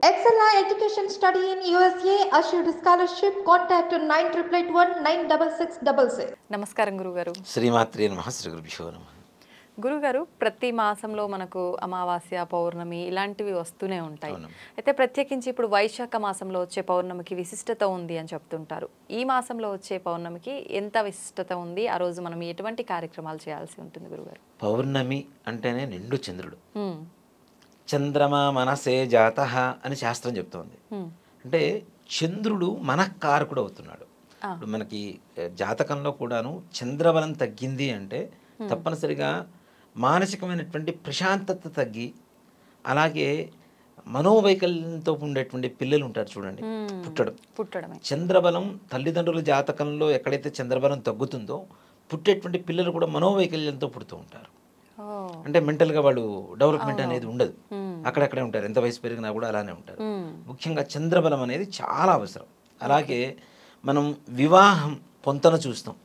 Excella Education Study in USA assured scholarship. Contact 9881 నమస్కారం గురుగారు. శ్రీమాత్రే నమః. శ్రీ గురుభ్యో నమః. గురుగారు, ప్రతి మాసంలో మనకు అమావాస్య, పౌర్ణమి ఇలాంటివి వస్తూనే ఉంటాయి. అవును. అయితే ప్రత్యేకించి ఇప్పుడు వైశాఖ మాసంలో వచ్చే పౌర్ణమికి విశిష్టత ఉంది అని చెప్తుంటారు. ఈ మాసంలో వచ్చే పౌర్ణమికి ఎంత విశిష్టత ఉంది? ఆ రోజు మనం ఎటువంటి కార్యక్రమాలు చేయాల్సి ఉంటుంది గురుగారు? పౌర్ణమి అంటేనే నిండు చంద్రుడు. హ్మ్. చంద్రమా మనసే జాతః అని శాస్త్రం చెప్తోంది. అంటే చంద్రుడు మనఃకారకుడు అవుతున్నాడు. ఇప్పుడు మనకి జాతకంలో కూడాను చంద్రబలం తగ్గింది అంటే తప్పనిసరిగా మానసికమైనటువంటి ప్రశాంతత తగ్గి, అలాగే మనోవైకల్యంతో ఉండేటువంటి పిల్లలు ఉంటారు చూడండి, పుట్టడమే. చంద్రబలం తల్లిదండ్రుల జాతకంలో ఎక్కడైతే చంద్రబలం తగ్గుతుందో పుట్టేటువంటి పిల్లలు కూడా మనోవైకల్యంతో పుడుతూ ఉంటారు. అంటే మెంటల్గా వాళ్ళు డెవలప్మెంట్ అనేది ఉండదు, అక్కడక్కడే ఉంటారు. ఎంత వయసు పెరిగినా కూడా అలానే ఉంటారు. ముఖ్యంగా చంద్రబలం అనేది చాలా అవసరం. అలాగే మనం వివాహం పొంతన చూస్తాం.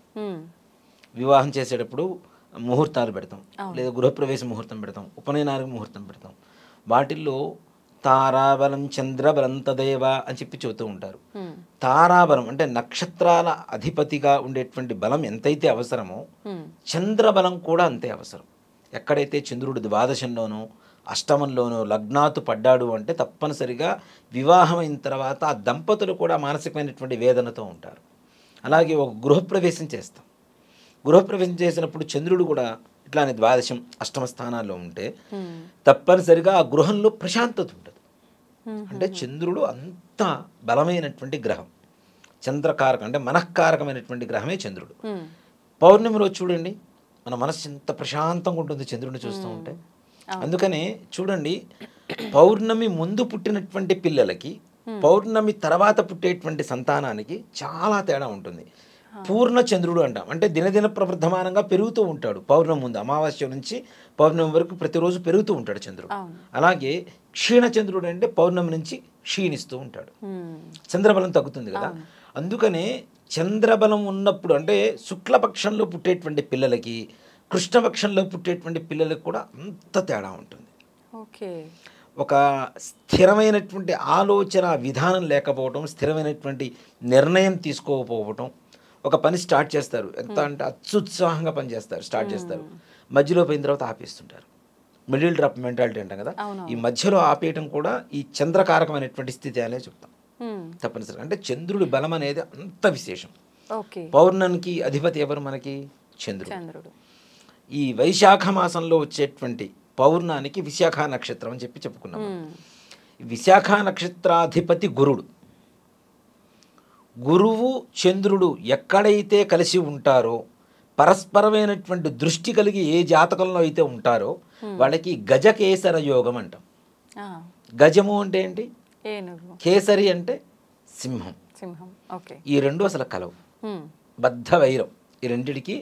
వివాహం చేసేటప్పుడు ముహూర్తాలు పెడతాం, లేదా గృహప్రవేశ ముహూర్తం పెడతాం, ఉపనయనానికి ముహూర్తం పెడతాం. వాటిల్లో తారాబలం చంద్రబలం తదేవ అని చెప్పి చెబుతూ ఉంటారు. తారాబలం అంటే నక్షత్రాల అధిపతిగా ఉండేటువంటి బలం ఎంతైతే అవసరమో చంద్రబలం కూడా అంతే అవసరం. ఎక్కడైతే చంద్రుడు ద్వాదశంలోనో అష్టమంలోనో లగ్నాతు పడ్డాడు అంటే తప్పనిసరిగా వివాహం అయిన తర్వాత ఆ దంపతులు కూడా మానసికమైనటువంటి వేదనతో ఉంటారు. అలాగే ఒక గృహప్రవేశం చేస్తాం. గృహప్రవేశం చేసినప్పుడు చంద్రుడు కూడా ఇట్లానే ద్వాదశం అష్టమ స్థానాల్లో ఉంటే తప్పనిసరిగా ఆ గృహంలో ప్రశాంతత ఉండదు. అంటే చంద్రుడు అంత బలమైనటువంటి గ్రహం, చంద్రకారకం అంటే మనఃకారకమైనటువంటి గ్రహమే చంద్రుడు. పౌర్ణమి రోజు చూడండి మన మనస్సు ఎంత ప్రశాంతంగా ఉంటుంది చంద్రుడిని చూస్తూ ఉంటే. అందుకనే చూడండి, పౌర్ణమి ముందు పుట్టినటువంటి పిల్లలకి పౌర్ణమి తర్వాత పుట్టేటువంటి సంతానానికి చాలా తేడా ఉంటుంది. పూర్ణ చంద్రుడు అంటాం, అంటే దినదిన ప్రవర్ధమానంగా పెరుగుతూ ఉంటాడు. పౌర్ణమి ముందు అమావాస్య నుంచి పౌర్ణమి వరకు ప్రతిరోజు పెరుగుతూ ఉంటాడు చంద్రుడు. అలాగే క్షీణ చంద్రుడు అంటే పౌర్ణమి నుంచి క్షీణిస్తూ ఉంటాడు, చంద్రబలం తగ్గుతుంది కదా. అందుకనే చంద్రబలం ఉన్నప్పుడు అంటే శుక్లపక్షంలో పుట్టేటువంటి పిల్లలకి కృష్ణపక్షంలో పుట్టేటువంటి పిల్లలకు కూడా అంత తేడా ఉంటుంది. ఒక స్థిరమైనటువంటి ఆలోచన విధానం లేకపోవటం, స్థిరమైనటువంటి నిర్ణయం తీసుకోకపోవటం. ఒక పని స్టార్ట్ చేస్తారు, ఎంత అంటే అత్యుత్సాహంగా పని చేస్తారు, స్టార్ట్ చేస్తారు, మధ్యలో పోయిన తర్వాత ఆపేస్తుంటారు. మిడిల్ డ్రాప్ మెంటాలిటీ అంటాం కదా, ఈ మధ్యలో ఆపేయటం కూడా ఈ చంద్రకారకమైనటువంటి స్థితి అనే చెప్తాం. తప్పనిసరిగా అంటే చంద్రుడి బలం అనేది అంత విశేషం. పౌర్ణమికి అధిపతి ఎవరు? మనకి చంద్రుడు. ఈ వైశాఖ మాసంలో వచ్చేటువంటి పౌర్ణానికి విశాఖ నక్షత్రం అని చెప్పి చెప్పుకున్నాం. విశాఖ నక్షత్రాధిపతి గురుడు. గురువు చంద్రుడు ఎక్కడైతే కలిసి ఉంటారో, పరస్పరమైనటువంటి దృష్టి కలిగి ఏ జాతకంలో అయితే ఉంటారో వాళ్ళకి గజకేసర యోగం అంటాం. గజము అంటే ఏంటి? కేసరి అంటే సింహం. ఈ రెండు అసలు కలవు, బద్ధ వైరం. ఈ రెండిటికి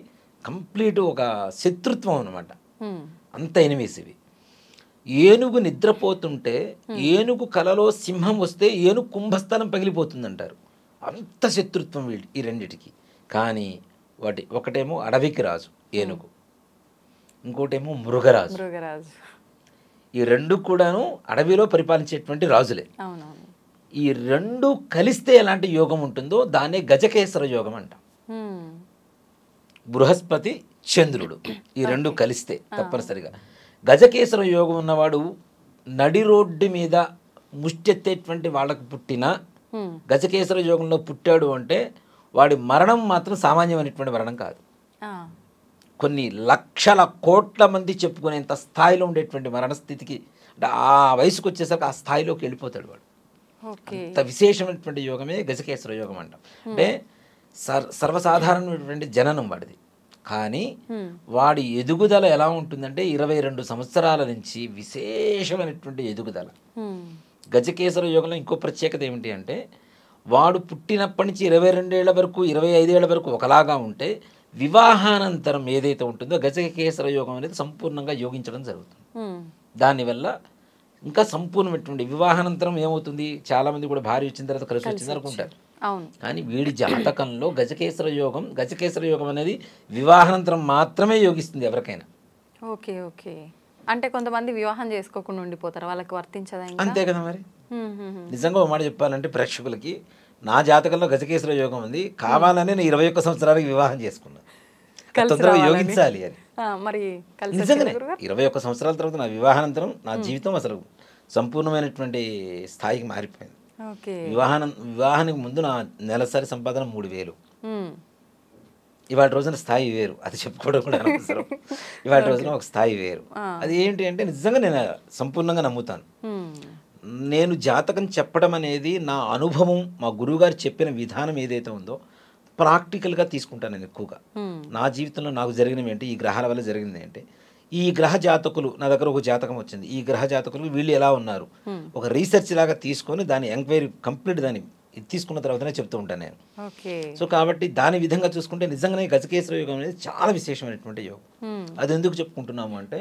కంప్లీట్ ఒక శత్రుత్వం అన్నమాట, అంత ఎనిమీస్ ఇవి. ఏనుగు నిద్రపోతుంటే ఏనుగు కలలో సింహం వస్తే ఏనుగు కుంభస్థలం పగిలిపోతుంది అంటారు. అంత శత్రుత్వం వీళ్ళు ఈ రెండిటికి. కానీ ఒకటేమో అడవికి రాజు ఏనుగు, ఇంకోటేమో మృగరాజు. ఈ రెండు కూడాను అడవిలో పరిపాలించేటువంటి రాజులే. ఈ రెండు కలిస్తే ఎలాంటి యోగం ఉంటుందో దాన్నే గజకేసర యోగం అంటాం. బృహస్పతి చంద్రుడు ఈ రెండు కలిస్తే తప్పనిసరిగా గజకేసర యోగం ఉన్నవాడు నడి రోడ్డు మీద ముష్టెత్తేటువంటి వాళ్ళకు పుట్టిన గజకేసర యోగంలో పుట్టాడు అంటే వాడి మరణం మాత్రం సామాన్యమైనటువంటి మరణం కాదు. కొన్ని లక్షల కోట్ల మంది చెప్పుకునేంత స్థాయిలో ఉండేటువంటి మరణస్థితికి, అంటే ఆ వయసుకు వచ్చేసరికి ఆ స్థాయిలోకి వెళ్ళిపోతాడు వాడు. అంత విశేషమైనటువంటి యోగమే గజకేసర యోగం అంటాం. అంటే సర్వసాధారణమైనటువంటి జననం వాడిది. కానీ వాడి ఎదుగుదల ఎలా ఉంటుందంటే 22 సంవత్సరాల నుంచి విశేషమైనటువంటి ఎదుగుదల. గజకేసర యోగంలో ఇంకో ప్రత్యేకత ఏమిటి అంటే వాడు పుట్టినప్పటి నుంచి 22 ఏళ్ల వరకు 25 ఏళ్ల వరకు ఒకలాగా ఉంటే వివాహానంతరం ఏదైతే ఉంటుందో గజకేసర యోగం అనేది సంపూర్ణంగా యోగించడం జరుగుతుంది. దానివల్ల ఇంకా సంపూర్ణమైనటువంటి వివాహానంతరం ఏమవుతుంది, చాలామంది కూడా భార్య వచ్చిన తర్వాత కలిసి వచ్చింది అనుకుంటారు. కానీ వీడి జాతకంలో గజకేసర యోగం అనేది వివాహానంతరం మాత్రమే యోగిస్తుంది ఎవరికైనా. అంటే కొంతమంది వివాహం చేసుకోకుండా ఉండిపోతారు, వాళ్ళకి వర్తించదా ఇంకా? అంతే కదా మరి. నిజంగా ఒక మాట చెప్పాలంటే ప్రేక్షకులకి, నా జాతకంలో గజకేశ్వర యోగం ఉంది, కావాలని నేను 21 సంవత్సరానికి వివాహం చేసుకున్నా, తొందరగా యోగించాలి అని. మరి నిజంగానే 21 సంవత్సరాల తర్వాత నా వివాహానంతరం నా జీవితం అసలు సంపూర్ణమైనటువంటి స్థాయికి మారిపోయింది. వివాహానికి ముందు నా నెలసరి సంపాదన 3,000. ఇవాళ రోజున స్థాయి వేరు, అది చెప్పుకోవడం కూడా అనవసరం. ఇవాళ రోజున ఒక స్థాయి వేరు. అది ఏంటి అంటే నిజంగా నేను సంపూర్ణంగా నమ్ముతాను. నేను జాతకం చెప్పడం అనేది నా అనుభవం, మా గురువుగారు చెప్పిన విధానం ఏదైతే ఉందో ప్రాక్టికల్గా తీసుకుంటాను నేను ఎక్కువగా. నా జీవితంలో నాకు జరిగినవి ఏంటి, ఈ గ్రహాల వల్ల జరిగింది ఏంటి, ఈ గ్రహ జాతకులు, నా దగ్గర ఒక జాతకం వచ్చింది, ఈ గ్రహ జాతకులు వీళ్ళు ఎలా ఉన్నారు, ఒక రీసెర్చ్ లాగా తీసుకొని దాని ఎంక్వైరీ కంప్లీట్ దాన్ని తీసుకున్న తర్వాతనే చెప్తూ ఉంటాను నేను. సో కాబట్టి దాని విధంగా చూసుకుంటే నిజంగానే గజకేశ్వర యోగం అనేది చాలా విశేషమైనటువంటి యోగం. అది ఎందుకు చెప్పుకుంటున్నాము అంటే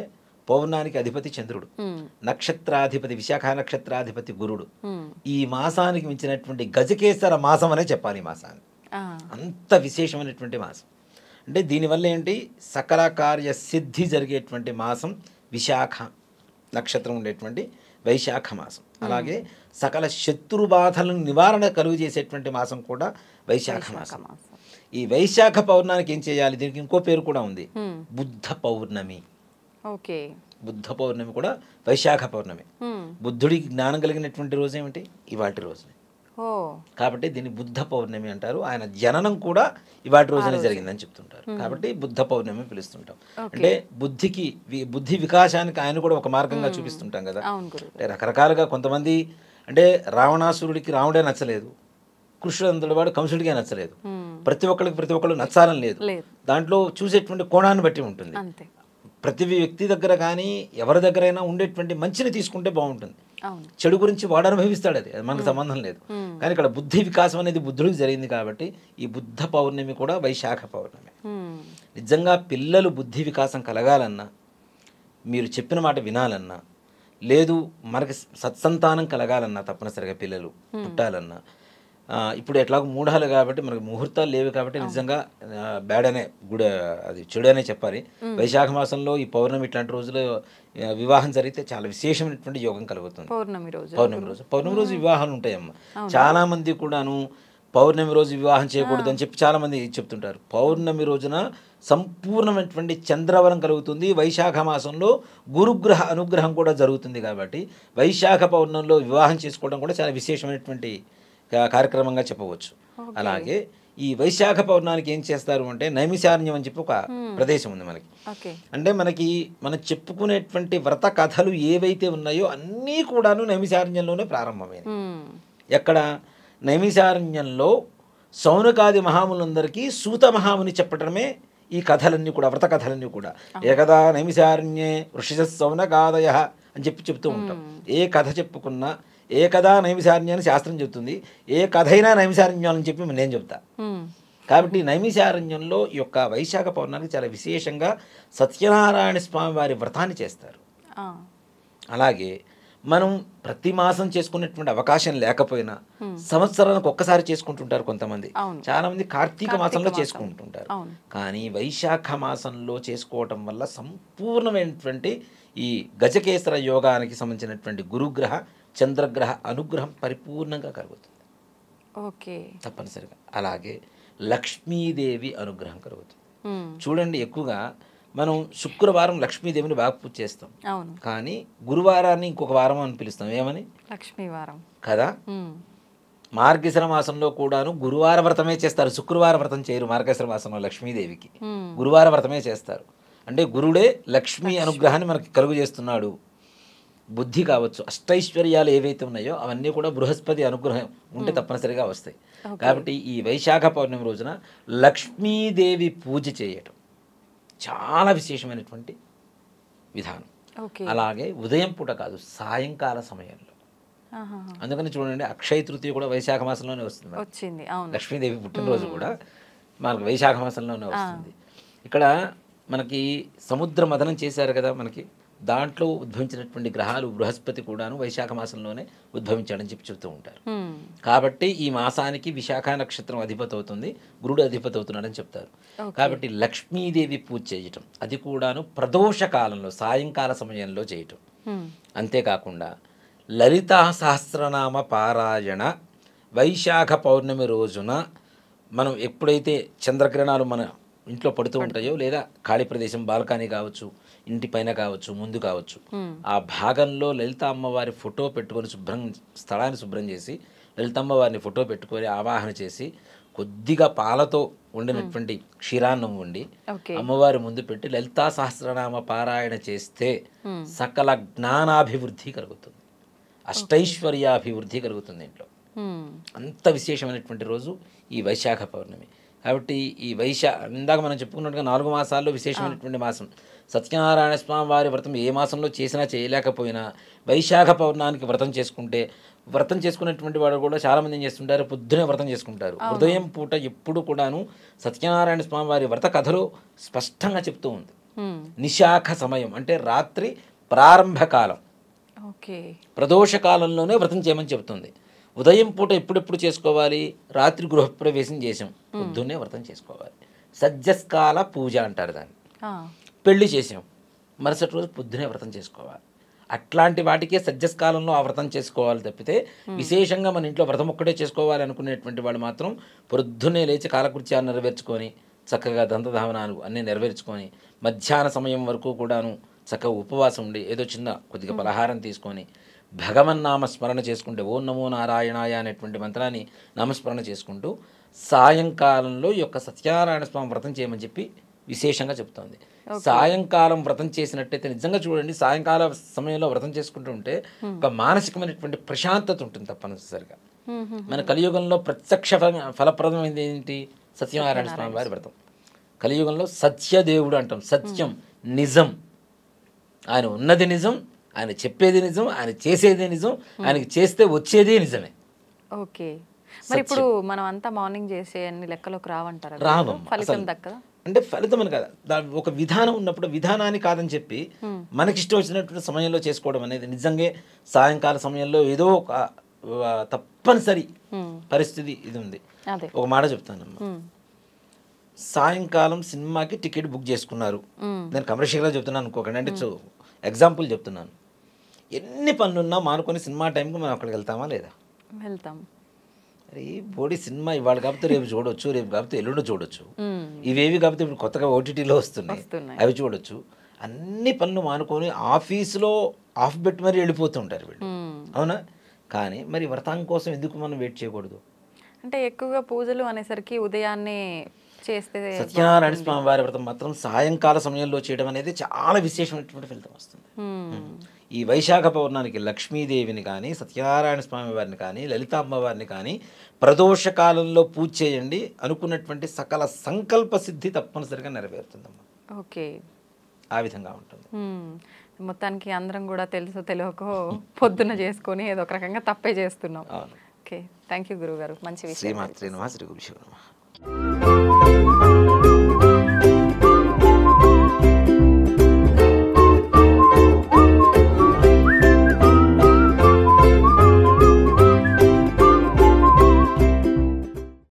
పౌర్ణానికి అధిపతి చంద్రుడు, నక్షత్రాధిపతి విశాఖ నక్షత్రాధిపతి గురుడు. ఈ మాసానికి మించినటువంటి గజకేశ్వర మాసం అనే చెప్పాలి. ఈ మాసాన్ని అంత విశేషమైనటువంటి మాసం. అంటే దీనివల్ల ఏంటి, సకల కార్య సిద్ధి జరిగేటువంటి మాసం విశాఖ నక్షత్రం ఉండేటువంటి వైశాఖ మాసం. అలాగే సకల శత్రు బాధలను నివారణ కలుగు చేసేటువంటి మాసం కూడా వైశాఖ మాసం. ఈ వైశాఖ పౌర్ణానికి ఏం చేయాలి, దీనికి ఇంకో పేరు కూడా ఉంది, బుద్ధ పౌర్ణమి. బుద్ధ పౌర్ణమి కూడా వైశాఖ పౌర్ణమి. బుద్ధుడికి జ్ఞానం కలిగినటువంటి రోజు ఏమిటి, ఇవాటి రోజునే. కాబట్టి దీన్ని బుద్ధ పౌర్ణమి అంటారు. ఆయన జననం కూడా ఇవాటి రోజునే జరిగిందని చెప్తుంటారు. కాబట్టి బుద్ధ పౌర్ణమి పిలుస్తుంటాం. అంటే బుద్ధి వికాసానికి ఆయన కూడా ఒక మార్గంగా చూపిస్తుంటాం కదా. అంటే రకరకాలుగా కొంతమంది, అంటే రావణాసురుడికి రాముడే నచ్చలేదు, కృష్ణుడు వాడు కంసుడికే నచ్చలేదు. ప్రతి ఒక్కళ్ళు నచ్చాలని లేదు. దాంట్లో చూసేటువంటి కోణాన్ని బట్టి ఉంటుంది. ప్రతి వ్యక్తి దగ్గర కానీ ఎవరి దగ్గరైనా ఉండేటువంటి మంచిని తీసుకుంటే బాగుంటుంది. చెడు గురించి వాడు అనుభవిస్తాడు, అది మనకు సంబంధం లేదు. కానీ ఇక్కడ బుద్ధి వికాసం అనేది బుద్ధుడికి జరిగింది కాబట్టి ఈ బుద్ధ పౌర్ణమి కూడా వైశాఖ పౌర్ణమి. నిజంగా పిల్లలు బుద్ధి వికాసం కలగాలన్నా, మీరు చెప్పిన మాట వినాలన్నా, లేదు మనకి సత్సంతానం కలగాలన్నా, తప్పనిసరిగా పిల్లలు పుట్టాలన్నా, ఇప్పుడు ఎట్లాగో మూఢాలు కాబట్టి మనకి ముహూర్తాలు లేవు కాబట్టి నిజంగా బ్యాడ్ అనే అది చెడు అనే చెప్పాలి. వైశాఖ మాసంలో ఈ పౌర్ణమి ఇట్లాంటి రోజులు వివాహం జరిగితే చాలా విశేషమైనటువంటి యోగం కలుగుతుంది. పౌర్ణమి రోజు వివాహాలు ఉంటాయమ్మ. చాలా మంది కూడాను పౌర్ణమి రోజు వివాహం చేయకూడదు అని చెప్పి చాలా మంది చెప్తుంటారు. పౌర్ణమి రోజున సంపూర్ణమైనటువంటి చంద్రవరం కలుగుతుంది. వైశాఖ మాసంలో గురుగ్రహ అనుగ్రహం కూడా జరుగుతుంది. కాబట్టి వైశాఖ పౌర్ణమిలో వివాహం చేసుకోవడం కూడా చాలా విశేషమైనటువంటి కార్యక్రమంగా చెప్పవచ్చు. అలాగే ఈ వైశాఖ పౌర్ణానికి ఏం చేస్తారు అంటే నైమిషారణ్యం అని చెప్పి ఒక ప్రదేశం ఉంది మనకి. అంటే మనం చెప్పుకునేటువంటి వ్రత కథలు ఏవైతే ఉన్నాయో అన్నీ కూడాను నైమిషారణ్యంలోనే ప్రారంభమైనవి. ఎక్కడ, నైమిషారణ్యంలో సౌనకాది మహాములందరికీ సూత మహాముని చెప్పటమే ఈ కథలన్నీ కూడా, వ్రత కథలన్నీ కూడా. ఏకదా నైమిషారణ్యే ఋషిశ సౌనకాదయ అని చెప్తూ ఉంటాం. ఏ కథ చెప్పుకున్నా ఏకదా నైమిషారణ్యం అని శాస్త్రం చెప్తుంది, ఏ కథ అయినా నైమిషారణ్యం అని చెప్పి నేను చెప్తా. కాబట్టి నైమిషారణ్యంలో ఈ యొక్క వైశాఖ పౌర్ణానికి చాలా విశేషంగా సత్యనారాయణ స్వామి వారి వ్రతాన్ని చేస్తారు. అలాగే మనం ప్రతి మాసం చేసుకునేటువంటి అవకాశం లేకపోయినా సంవత్సరానికి ఒక్కసారి చేసుకుంటుంటారు కొంతమంది. చాలా మంది కార్తీక మాసంలో చేసుకుంటుంటారు. కానీ వైశాఖ మాసంలో చేసుకోవటం వల్ల సంపూర్ణమైనటువంటి ఈ గజకేశ్వర యోగానికి సంబంధించినటువంటి గురుగ్రహ చంద్రగ్రహ అనుగ్రహం పరిపూర్ణంగా కలుగుతుంది. తప్పనిసరిగా. అలాగే లక్ష్మీదేవి అనుగ్రహం కలుగుతుంది. చూడండి, ఎక్కువగా మనం శుక్రవారం లక్ష్మీదేవిని బాగా పూజ చేస్తాం, కానీ గురువారాన్ని ఇంకొక వారం అని పిలుస్తాం. ఏమని? లక్ష్మీవారం కదా. మార్గశిర మాసంలో కూడాను గురువార వ్రతమే చేస్తారు, శుక్రవార వ్రతం చేయరు. మార్గశిర మాసంలో లక్ష్మీదేవికి గురువార వ్రతమే చేస్తారు. అంటే గురుడే లక్ష్మీ అనుగ్రహాన్ని మనకి కలుగు చేస్తున్నాడు. బుద్ధి కావచ్చు, అష్టైశ్వర్యాలు ఏవైతే ఉన్నాయో అవన్నీ కూడా బృహస్పతి అనుగ్రహం ఉంటే తప్పనిసరిగా వస్తాయి. కాబట్టి ఈ వైశాఖ పౌర్ణమి రోజున లక్ష్మీదేవి పూజ చేయటం చాలా విశేషమైనటువంటి విధానం. అలాగే ఉదయం పూట కాదు, సాయంకాల సమయంలో. అందుకని చూడండి, అక్షయ తృతీయ కూడా వైశాఖ మాసంలోనే వస్తుంది. లక్ష్మీదేవి పుట్టినరోజు కూడా మనకు వైశాఖ మాసంలోనే వస్తుంది. ఇక్కడ మనకి సముద్ర మథనం చేశారు కదా మనకి దాంట్లో ఉద్భవించినటువంటి గ్రహాలు బృహస్పతి కూడాను వైశాఖ మాసంలోనే ఉద్భవించాడని చెప్పి చెప్తూ ఉంటారు. కాబట్టి ఈ మాసానికి విశాఖ నక్షత్రం అధిపతి అవుతుంది, గురుడు అధిపతి అవుతున్నాడని చెప్తారు. కాబట్టి లక్ష్మీదేవి పూజ చేయటం, అది కూడాను ప్రదోష కాలంలో సాయంకాల సమయంలో చేయటం. అంతేకాకుండా లలితా సహస్రనామ పారాయణ వైశాఖ పౌర్ణమి రోజున మనం ఎప్పుడైతే చంద్రకిరణాలు మన ఇంట్లో పడుతూ ఉంటాయో, లేదా ఖాళీ ప్రదేశం బాల్కనీ కావచ్చు, ఇంటి పైన కావచ్చు, ముందు కావచ్చు, ఆ భాగంలో లలిత అమ్మవారి ఫోటో పెట్టుకొని స్థలాన్ని శుభ్రం చేసి లలిత అమ్మవారిని ఫోటో పెట్టుకొని ఆవాహన చేసి కొద్దిగా పాలతో వండినటువంటి క్షీరాన్నం వండి అమ్మవారి ముందు పెట్టి లలితా సహస్రనామ పారాయణ చేస్తే సకల జ్ఞానాభివృద్ధి కలుగుతుంది, అష్టైశ్వర్యాభివృద్ధి కలుగుతుంది ఇంట్లో. అంత విశేషమైనటువంటి రోజు ఈ వైశాఖ పౌర్ణమి. కాబట్టి ఈ ఇందాక మనం చెప్పుకున్నట్టుగా 4 మాసాల్లో విశేషమైనటువంటి మాసం. సత్యనారాయణ స్వామి వారి వ్రతం ఏ మాసంలో చేసినా చేయలేకపోయినా వైశాఖ పౌర్ణానికి వ్రతం చేసుకుంటే, వ్రతం చేసుకున్నటువంటి వాడు కూడా చాలామంది ఏం చేస్తుంటారు, పొద్దునే వ్రతం చేసుకుంటారు. ఉదయం పూట ఎప్పుడు కూడాను సత్యనారాయణ స్వామి వారి వ్రత కథలో స్పష్టంగా చెప్తూ ఉంది. నిశాఖ సమయం అంటే రాత్రి ప్రారంభకాలం, ప్రదోష కాలంలోనే వ్రతం చేయమని చెప్తుంది. ఉదయం పూట ఎప్పుడెప్పుడు చేసుకోవాలి, రాత్రి గృహప్రవేశం చేసాం పొద్దున్నే వ్రతం చేసుకోవాలి. సజ్జస్కాల పూజ అంటారు దాన్ని. పెళ్లి చేసాం మరుసటి రోజు పొద్దునే వ్రతం చేసుకోవాలి. అట్లాంటి వాటికే సజ్జస్కాలంలో ఆ వ్రతం చేసుకోవాలి తప్పితే విశేషంగా మన ఇంట్లో వ్రతం ఒక్కటే చేసుకోవాలి అనుకునేటువంటి వాళ్ళు మాత్రం పొద్దున్నే లేచి కాలకృత్యాలు నెరవేర్చుకొని చక్కగా దంతధావనాలు అన్నీ నెరవేర్చుకొని మధ్యాహ్న సమయం వరకు కూడాను చక్కగా ఉపవాసం ఉండి ఏదో చిన్న కొద్దిగా పలహారం తీసుకొని భగవన్నామ స్మరణ చేసుకుంటే ఓం నమో నారాయణాయ అనేటువంటి మంత్రాన్ని నామస్మరణ చేసుకుంటూ సాయంకాలంలో ఈ యొక్క సత్యనారాయణ స్వామి వ్రతం చేయమని చెప్పి విశేషంగా చెప్తోంది. సాయంకాలం వ్రతం చేసినట్టయితే నిజంగా చూడండి, సాయంకాల సమయంలో వ్రతం చేసుకుంటూ ఉంటే ఒక మానసికమైనటువంటి ప్రశాంతత ఉంటుంది తప్పనిసరిగా. మన కలియుగంలో ప్రత్యక్ష ఫలప్రదమైనది ఏంటి, సత్యనారాయణ స్వామి వారి వ్రతం. కలియుగంలో సత్యదేవుడు అంటాం, సత్యం నిజం, ఆయన ఉన్నది నిజం, ఆయన చెప్పేది నిజం, ఆయన చేసేది నిజం, ఆయనకి చేస్తే వచ్చేదే నిజమే. ఓకే, మరి ఇప్పుడు మనం అంతా మార్నింగ్ చేసే అన్ని లెక్కలోకి రావంటారా? రావం, ఫలితం దక్కదా? అంటే ఫలితం అని కదా, ఒక విధానం ఉన్నప్పుడు విధానాన్ని కాదని చెప్పి మనకిష్టం వచ్చినటువంటి సమయంలో చేసుకోవడం అనేది నిజంగా సాయంకాల సమయంలో ఏదో ఒక తప్పనిసరి పరిస్థితి ఇది ఉంది. ఒక మాట చెప్తానమ్మా, సాయంకాలం సినిమాకి టికెట్ బుక్ చేసుకున్నారు, నేను కమర్షియల్గా చెప్తున్నాను అనుకోకండి, అంటే ఎగ్జాంపుల్ చెప్తున్నాను. ఎన్ని పనులున్నా మానుకొని సినిమా టైంకి మనం అక్కడికి వెళ్తామా లేదా? వెళ్తాం. అరే బోడి సినిమా ఇవాళ కాకపోతే రేపు చూడొచ్చు, రేపు కాకపోతే ఎల్లుండి చూడొచ్చు, ఇవేవి కాకపోతే ఇప్పుడు కొత్తగా ఓటీటీలో వస్తున్నాయి అవి చూడొచ్చు. అన్ని పనులు మానుకొని ఆఫీసులో ఆఫ్ పెట్టి మరి వెళ్ళిపోతుంటారు వీళ్ళు, అవునా? కానీ మరి వ్రతం కోసం ఎందుకు మనం వెయిట్ చేయకూడదు? అంటే ఎక్కువగా పూజలు అనేసరికి ఉదయాన్నే చేస్తే, సత్యనారాయణ స్వామి వారి వ్రతం మాత్రం సాయంకాల సమయంలో చేయడం అనేది చాలా విశేషమైనటువంటి ఫలితం వస్తుంది. ఈ వైశాఖ పౌర్ణానికి లక్ష్మీదేవిని కానీ, సత్యనారాయణ స్వామి వారిని కానీ, లలిత అమ్మవారిని కానీ ప్రదోష కాలంలో పూజ చేయండి, అనుకున్నటువంటి సకల సంకల్ప సిద్ధి తప్పనిసరిగా నెరవేరుతుందమ్మా. ఓకే, ఆ విధంగా ఉంటుంది. మొత్తానికి అందరం కూడా తెలుసు తెలియకో పొద్దున చేసుకొని ఏదో ఒక రకంగా తప్పే చేస్తున్నాం. ఓకే, థ్యాంక్ యూ గురువు గారు, మంచి విషయం. శ్రీమాత్రే నమః, శ్రీ గురుభ్యో నమః.